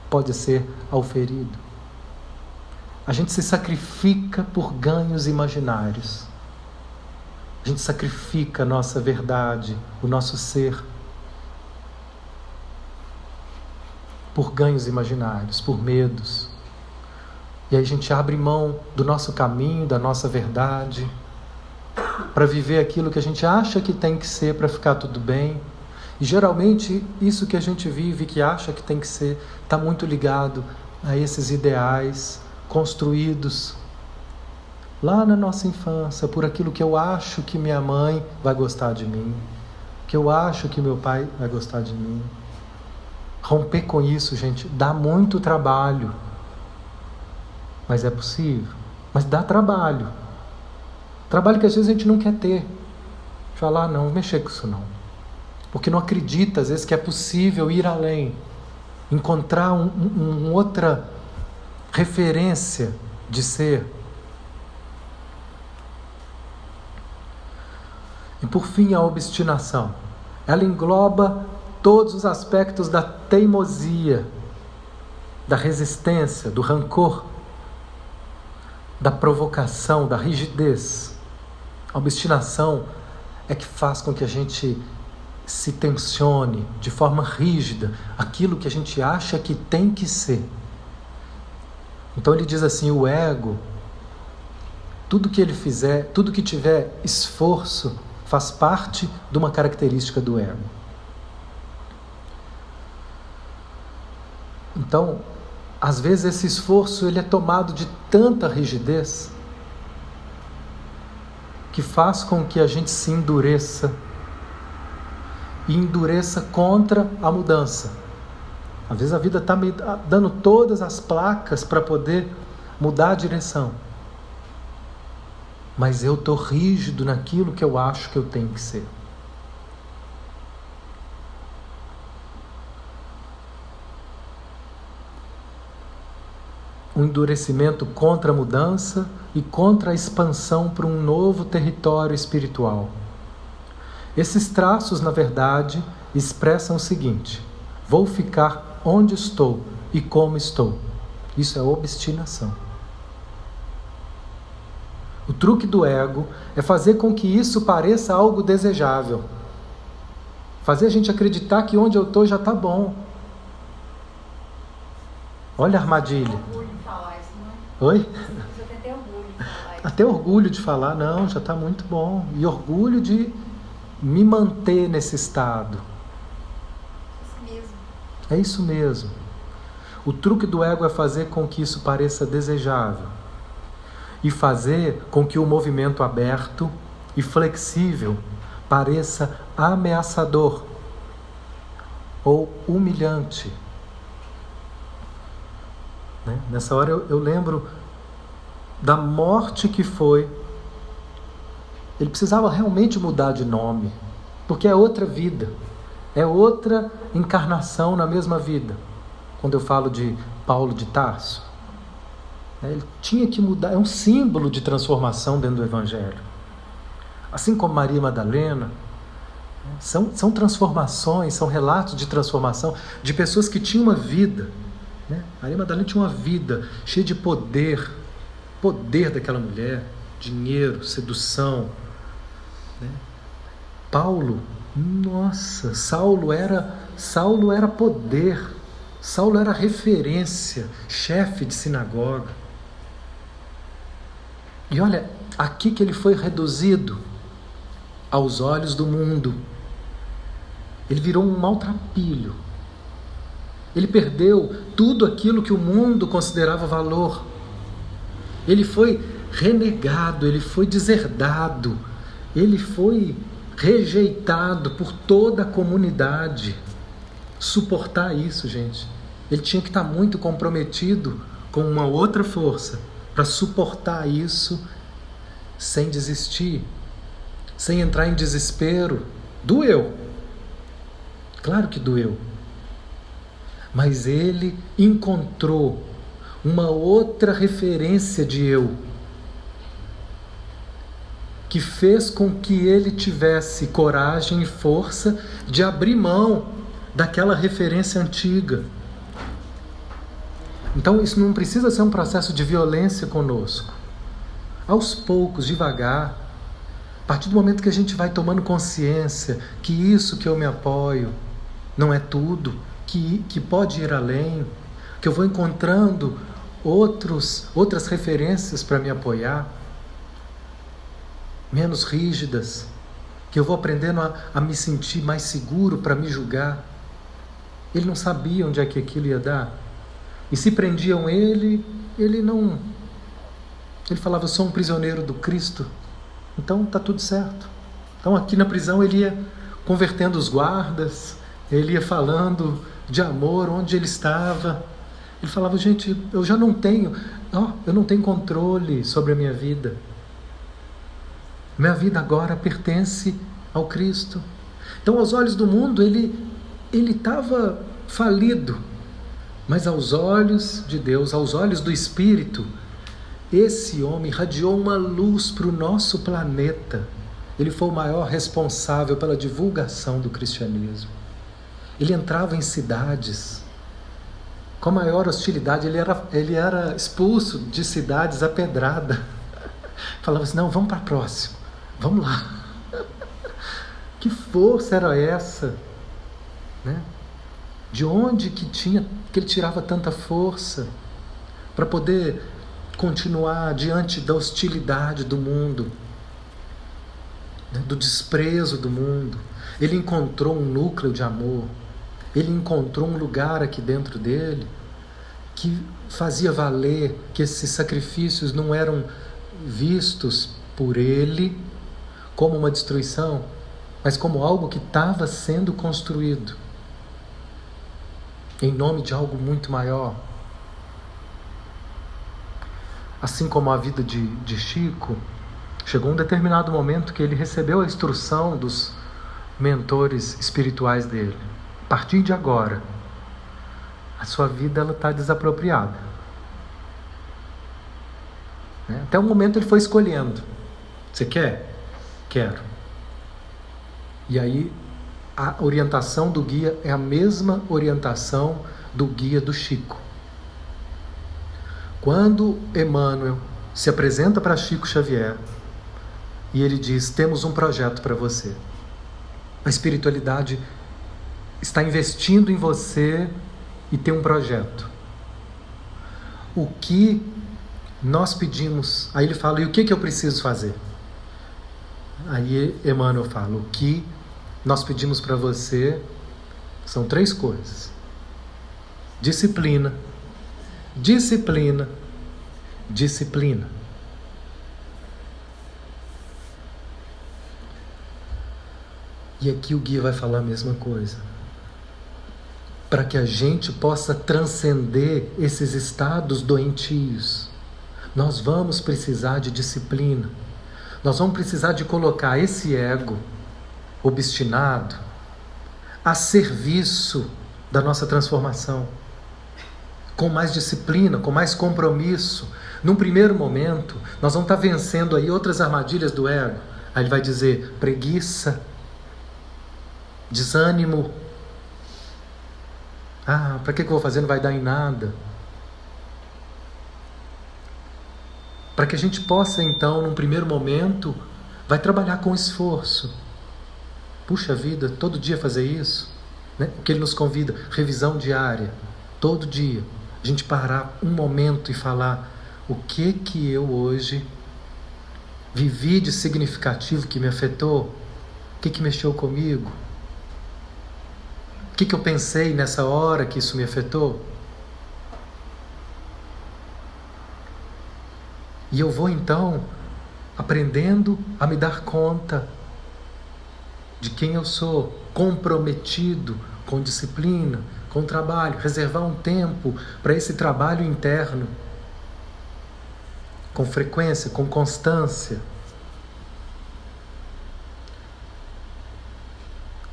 pode ser auferido. A gente se sacrifica por ganhos imaginários. A gente sacrifica a nossa verdade, o nosso ser, por ganhos imaginários, por medos. E aí a gente abre mão do nosso caminho, da nossa verdade, para viver aquilo que a gente acha que tem que ser para ficar tudo bem. E geralmente isso que a gente vive, que acha que tem que ser, está muito ligado a esses ideais construídos lá na nossa infância, por aquilo que eu acho que minha mãe vai gostar de mim, que eu acho que meu pai vai gostar de mim. Romper com isso, gente, dá muito trabalho. Mas é possível. Mas dá trabalho. Trabalho que às vezes a gente não quer ter. Falar, não, mexer com isso não. Porque não acredita, às vezes, que é possível ir além. Encontrar outra referência de ser. E por fim, a obstinação. Ela engloba todos os aspectos da teimosia, da resistência, do rancor, da provocação, da rigidez. A obstinação é que faz com que a gente se tensione de forma rígida aquilo que a gente acha que tem que ser. Então ele diz assim, o ego, tudo que ele fizer, tudo que tiver esforço, faz parte de uma característica do ego. Então, às vezes esse esforço ele é tomado de tanta rigidez que faz com que a gente se endureça e endureça contra a mudança. Às vezes a vida está me dando todas as placas para poder mudar a direção. Mas eu estou rígido naquilo que eu acho que eu tenho que ser. Um endurecimento contra a mudança e contra a expansão para um novo território espiritual. Esses traços, na verdade, expressam o seguinte: vou ficar onde estou e como estou. Isso é obstinação. O truque do ego é fazer com que isso pareça algo desejável. Fazer a gente acreditar que onde eu estou já está bom. Olha a armadilha. Orgulho de falar isso, não é? Oi? Você tem até orgulho de falar isso. Até orgulho de falar, não, já está muito bom. E orgulho de me manter nesse estado. Isso mesmo. É isso mesmo. O truque do ego é fazer com que isso pareça desejável e fazer com que o movimento aberto e flexível pareça ameaçador ou humilhante. Né? Nessa hora eu lembro da morte que foi. Ele precisava realmente mudar de nome, porque é outra vida, é outra encarnação na mesma vida. Quando eu falo de Paulo de Tarso, ele tinha que mudar, é um símbolo de transformação dentro do Evangelho. Assim como Maria Madalena, são transformações, são relatos de transformação de pessoas que tinham uma vida. Maria Madalena tinha uma vida cheia de poder daquela mulher, dinheiro, sedução. Paulo, nossa, Saulo era poder, Saulo era referência, chefe de sinagoga. E olha, aqui que ele foi reduzido aos olhos do mundo. Ele virou um maltrapilho. Ele perdeu tudo aquilo que o mundo considerava valor. Ele foi renegado, ele foi deserdado, ele foi rejeitado por toda a comunidade. Suportar isso, gente. Ele tinha que estar muito comprometido com uma outra força para suportar isso sem desistir, sem entrar em desespero. Doeu. Claro que doeu. Mas ele encontrou uma outra referência de eu, que fez com que ele tivesse coragem e força de abrir mão daquela referência antiga. Então isso não precisa ser um processo de violência conosco. Aos poucos, devagar, a partir do momento que a gente vai tomando consciência que isso que eu me apoio não é tudo, que pode ir além, que eu vou encontrando outras referências para me apoiar, menos rígidas, que eu vou aprendendo a me sentir mais seguro para me julgar. Ele não sabia onde é que aquilo ia dar. E se prendiam ele falava, eu sou um prisioneiro do Cristo, então está tudo certo. Então aqui na prisão ele ia convertendo os guardas, ele ia falando de amor onde ele estava. Ele falava, gente, eu já não tenho, eu não tenho controle sobre a minha vida. Minha vida agora pertence ao Cristo. Então, aos olhos do mundo, ele estava falido. Mas aos olhos de Deus, aos olhos do Espírito, esse homem irradiou uma luz para o nosso planeta. Ele foi o maior responsável pela divulgação do cristianismo. Ele entrava em cidades com a maior hostilidade. Ele era expulso de cidades a pedrada. Falava assim, não, vamos para a próxima, vamos lá. Que força era essa? Né? De onde que ele tirava tanta força para poder continuar diante da hostilidade do mundo, né? Do desprezo do mundo? Ele encontrou um núcleo de amor, ele encontrou um lugar aqui dentro dele que fazia valer que esses sacrifícios não eram vistos por ele como uma destruição, mas como algo que estava sendo construído em nome de algo muito maior. Assim como a vida de Chico, chegou um determinado momento que ele recebeu a instrução dos mentores espirituais dele. A partir de agora, a sua vida está desapropriada. Até o momento ele foi escolhendo. Você quer? Quero. E aí a orientação do guia é a mesma orientação do guia do Chico. Quando Emmanuel se apresenta para Chico Xavier e ele diz, temos um projeto para você. A espiritualidade está investindo em você e tem um projeto. O que nós pedimos? Aí ele fala, e o que eu preciso fazer? Aí Emmanuel fala, o que nós pedimos para você são 3 coisas. Disciplina, disciplina, disciplina. E aqui o guia vai falar a mesma coisa. Para que a gente possa transcender esses estados doentios, nós vamos precisar de disciplina. Nós vamos precisar de colocar esse ego obstinado a serviço da nossa transformação. Com mais disciplina, com mais compromisso. Num primeiro momento, nós vamos estar vencendo aí outras armadilhas do ego. Aí ele vai dizer preguiça, desânimo. Para que eu vou fazer? Não vai dar em nada. Para que a gente possa, então, num primeiro momento, vai trabalhar com esforço. Puxa vida, todo dia fazer isso, né? O que ele nos convida, revisão diária, todo dia. A gente parar um momento e falar o que eu hoje vivi de significativo que me afetou, o que mexeu comigo, o que eu pensei nessa hora que isso me afetou. E eu vou então aprendendo a me dar conta de quem eu sou, comprometido com disciplina, com trabalho, reservar um tempo para esse trabalho interno, com frequência, com constância.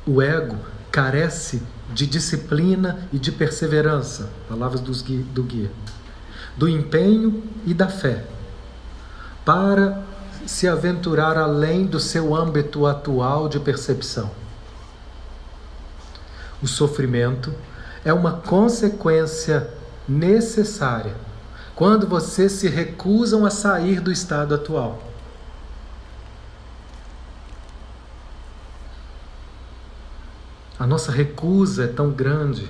O ego carece de disciplina e de perseverança, palavras do guia, do empenho e da fé, para se aventurar além do seu âmbito atual de percepção. O sofrimento é uma consequência necessária quando vocês se recusam a sair do estado atual. A nossa recusa é tão grande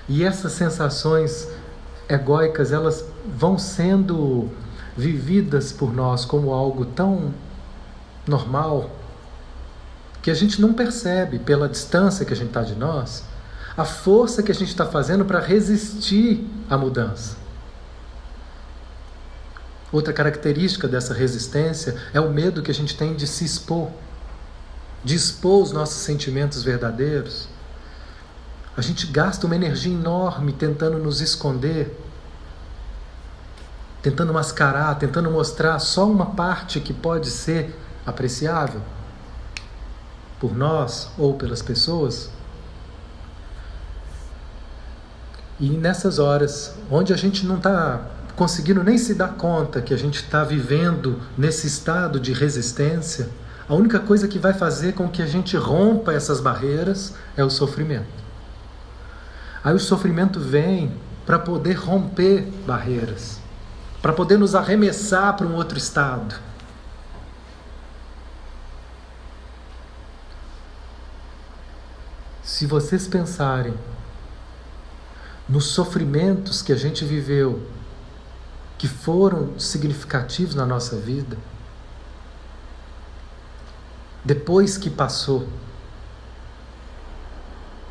e essas sensações egóicas, elas vão sendo vividas por nós como algo tão normal que a gente não percebe, pela distância que a gente está de nós, a força que a gente está fazendo para resistir à mudança. Outra característica dessa resistência é o medo que a gente tem de se expor, de expor os nossos sentimentos verdadeiros. A gente gasta uma energia enorme tentando nos esconder, tentando mascarar, tentando mostrar só uma parte que pode ser apreciável por nós ou pelas pessoas. E nessas horas, onde a gente não está conseguindo nem se dar conta que a gente está vivendo nesse estado de resistência, a única coisa que vai fazer com que a gente rompa essas barreiras é o sofrimento. Aí o sofrimento vem para poder romper barreiras, para poder nos arremessar para um outro estado. Se vocês pensarem nos sofrimentos que a gente viveu, que foram significativos na nossa vida, depois que passou,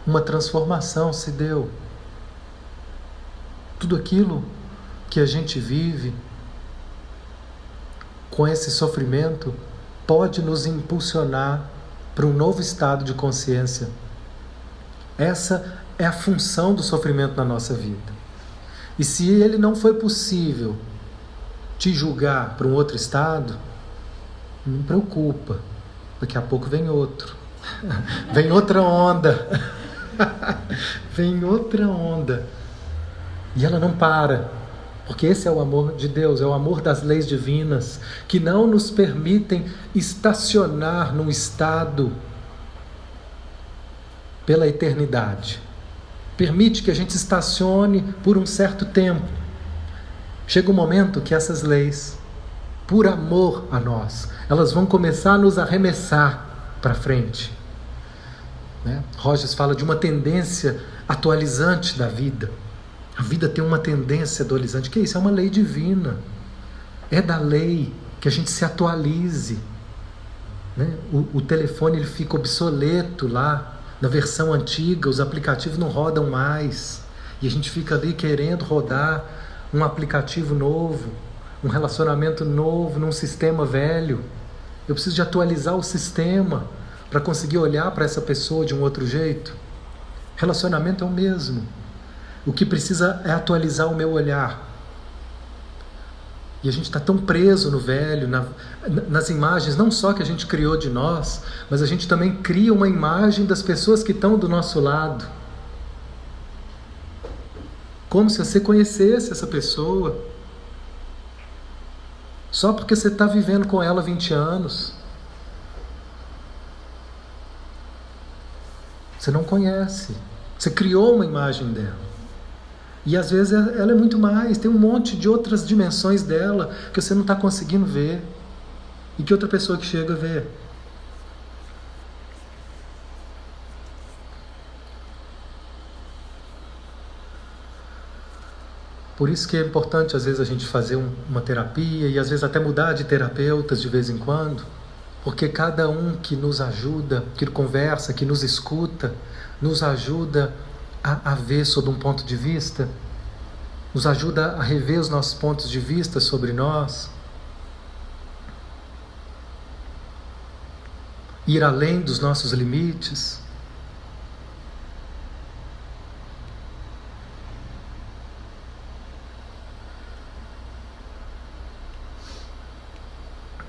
uma transformação se deu. Tudo aquilo que a gente vive com esse sofrimento pode nos impulsionar para um novo estado de consciência. Essa é a função do sofrimento na nossa vida. E se ele não foi possível te julgar para um outro estado, não preocupa. Daqui a pouco vem outro. Vem outra onda. Vem outra onda. E ela não para. Porque esse é o amor de Deus, é o amor das leis divinas, que não nos permitem estacionar num estado pela eternidade. Permite que a gente estacione por um certo tempo. Chega um momento que essas leis, por amor a nós, elas vão começar a nos arremessar para frente. Rogers fala de uma tendência atualizante da vida. A vida tem uma tendência atualizante. Que é isso? É uma lei divina. É da lei que a gente se atualize. O telefone ele fica obsoleto lá. Na versão antiga, os aplicativos não rodam mais. E a gente fica ali querendo rodar um aplicativo novo, um relacionamento novo num sistema velho. Eu preciso de atualizar o sistema para conseguir olhar para essa pessoa de um outro jeito. Relacionamento é o mesmo. O que precisa é atualizar o meu olhar. E a gente está tão preso no velho, nas imagens, não só que a gente criou de nós, mas a gente também cria uma imagem das pessoas que estão do nosso lado. Como se você conhecesse essa pessoa. Só porque você está vivendo com ela 20 anos. Você não conhece. Você criou uma imagem dela. E às vezes ela é muito mais. Tem um monte de outras dimensões dela que você não está conseguindo ver. E que outra pessoa que chega vê. Por isso que é importante às vezes a gente fazer uma terapia e às vezes até mudar de terapeutas de vez em quando, porque cada um que nos ajuda, que conversa, que nos escuta, nos ajuda a ver sob um ponto de vista, nos ajuda a rever os nossos pontos de vista sobre nós, ir além dos nossos limites.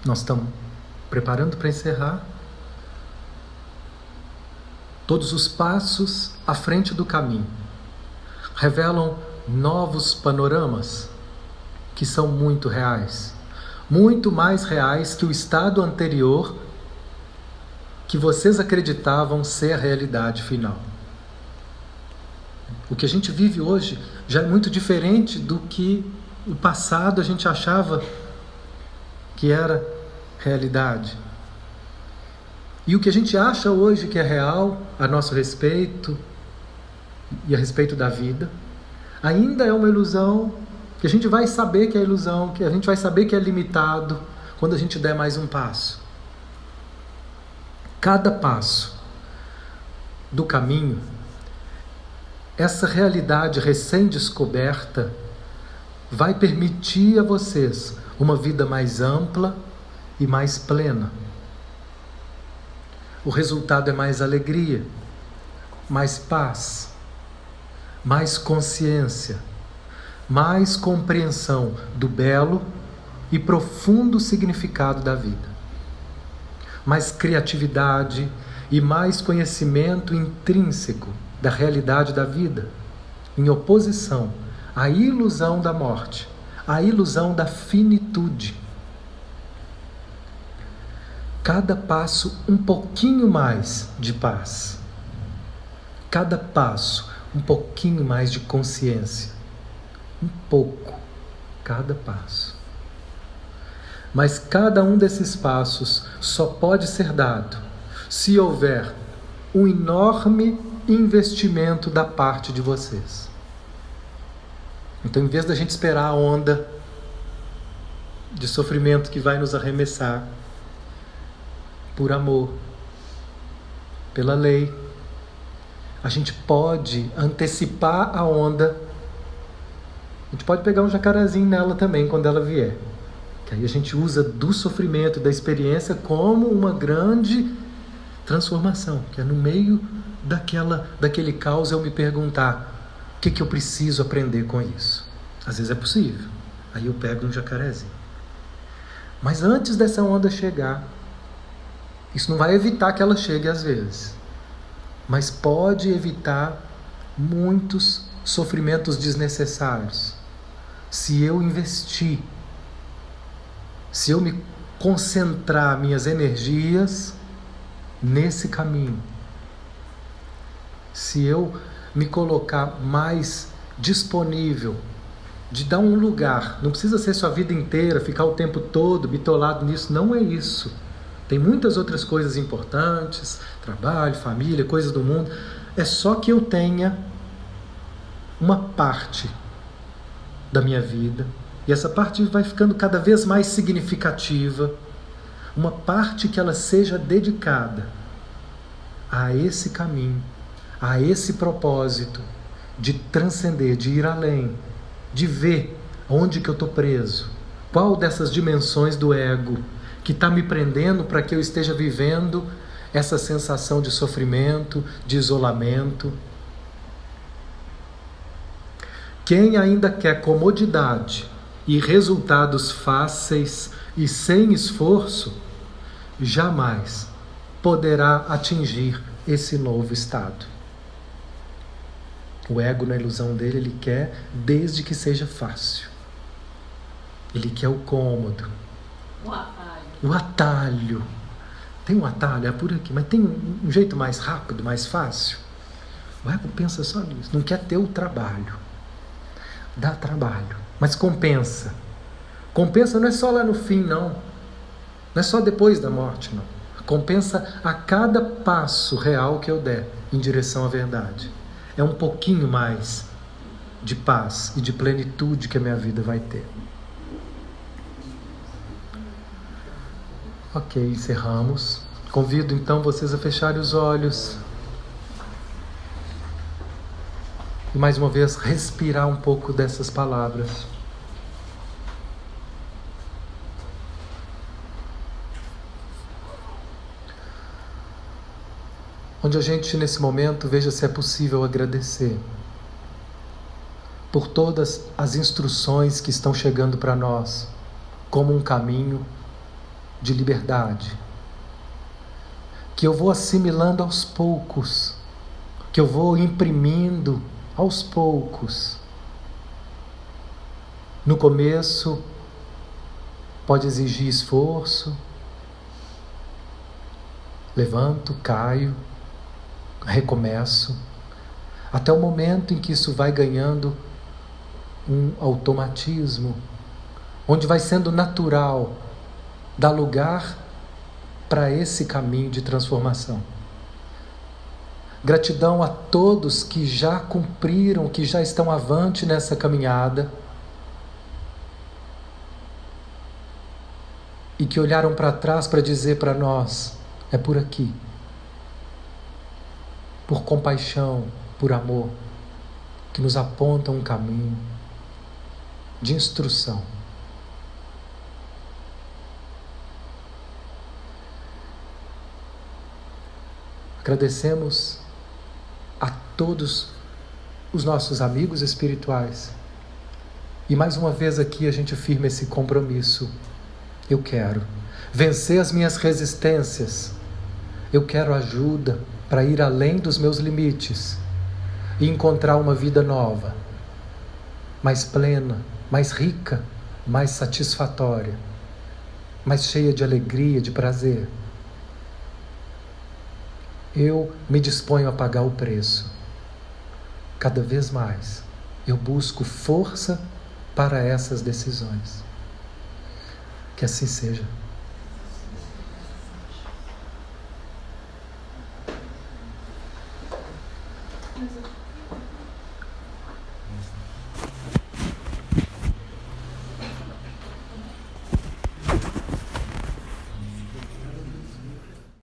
Nós estamos preparando para encerrar. Todos os passos à frente do caminho revelam novos panoramas que são muito reais. Muito mais reais que o estado anterior que vocês acreditavam ser a realidade final. O que a gente vive hoje já é muito diferente do que no passado a gente achava que era realidade. E o que a gente acha hoje que é real a nosso respeito e a respeito da vida, ainda é uma ilusão, que a gente vai saber que é ilusão, que a gente vai saber que é limitado quando a gente der mais um passo. Cada passo do caminho, essa realidade recém-descoberta vai permitir a vocês uma vida mais ampla e mais plena. O resultado é mais alegria, mais paz, mais consciência, mais compreensão do belo e profundo significado da vida, mais criatividade e mais conhecimento intrínseco da realidade da vida, em oposição à ilusão da morte, à ilusão da finitude. Cada passo um pouquinho mais de paz. Cada passo um pouquinho mais de consciência. Um pouco, cada passo. Mas cada um desses passos só pode ser dado se houver um enorme investimento da parte de vocês. Então, em vez da gente esperar a onda de sofrimento que vai nos arremessar, por amor, pela lei, a gente pode antecipar a onda. A gente pode pegar um jacarezinho nela também quando ela vier. Que aí a gente usa do sofrimento, da experiência como uma grande transformação. Que é no meio daquele caos eu me perguntar: o que eu preciso aprender com isso? Às vezes é possível. Aí eu pego um jacarezinho. Mas antes dessa onda chegar, isso não vai evitar que ela chegue às vezes, mas pode evitar muitos sofrimentos desnecessários. Se eu investir, se eu me concentrar minhas energias nesse caminho, se eu me colocar mais disponível de dar um lugar, não precisa ser sua vida inteira, ficar o tempo todo bitolado nisso, não é isso. Tem muitas outras coisas importantes, trabalho, família, coisas do mundo. É só que eu tenha uma parte da minha vida, e essa parte vai ficando cada vez mais significativa, uma parte que ela seja dedicada a esse caminho, a esse propósito de transcender, de ir além, de ver onde que eu estou preso, qual dessas dimensões do ego que está me prendendo para que eu esteja vivendo essa sensação de sofrimento, de isolamento. Quem ainda quer comodidade e resultados fáceis e sem esforço, jamais poderá atingir esse novo estado. O ego, na ilusão dele, ele quer desde que seja fácil. Ele quer o cômodo. O atalho. Tem um atalho, é por aqui, mas tem um jeito mais rápido, mais fácil. O ego pensa só nisso, não quer ter o trabalho. Dá trabalho, mas compensa. Compensa não é só lá no fim, não. Não é só depois da morte, não. Compensa a cada passo real que eu der em direção à verdade. É um pouquinho mais de paz e de plenitude que a minha vida vai ter. Ok, encerramos. Convido então vocês a fecharem os olhos. E mais uma vez respirar um pouco dessas palavras. Onde a gente nesse momento veja se é possível agradecer por todas as instruções que estão chegando para nós, como um caminho de liberdade, que eu vou assimilando aos poucos, que eu vou imprimindo aos poucos. No começo, pode exigir esforço. Levanto, caio, recomeço, até o momento em que isso vai ganhando um automatismo, onde vai sendo natural, dar lugar para esse caminho de transformação. Gratidão a todos que já cumpriram, que já estão avante nessa caminhada e que olharam para trás para dizer para nós: é por aqui. Por compaixão, por amor, que nos aponta um caminho de instrução. Agradecemos a todos os nossos amigos espirituais. E mais uma vez aqui a gente firma esse compromisso. Eu quero vencer as minhas resistências. Eu quero ajuda para ir além dos meus limites e encontrar uma vida nova, mais plena, mais rica, mais satisfatória, mais cheia de alegria, de prazer. Eu me disponho a pagar o preço. Cada vez mais eu busco força para essas decisões. Que assim seja. Mas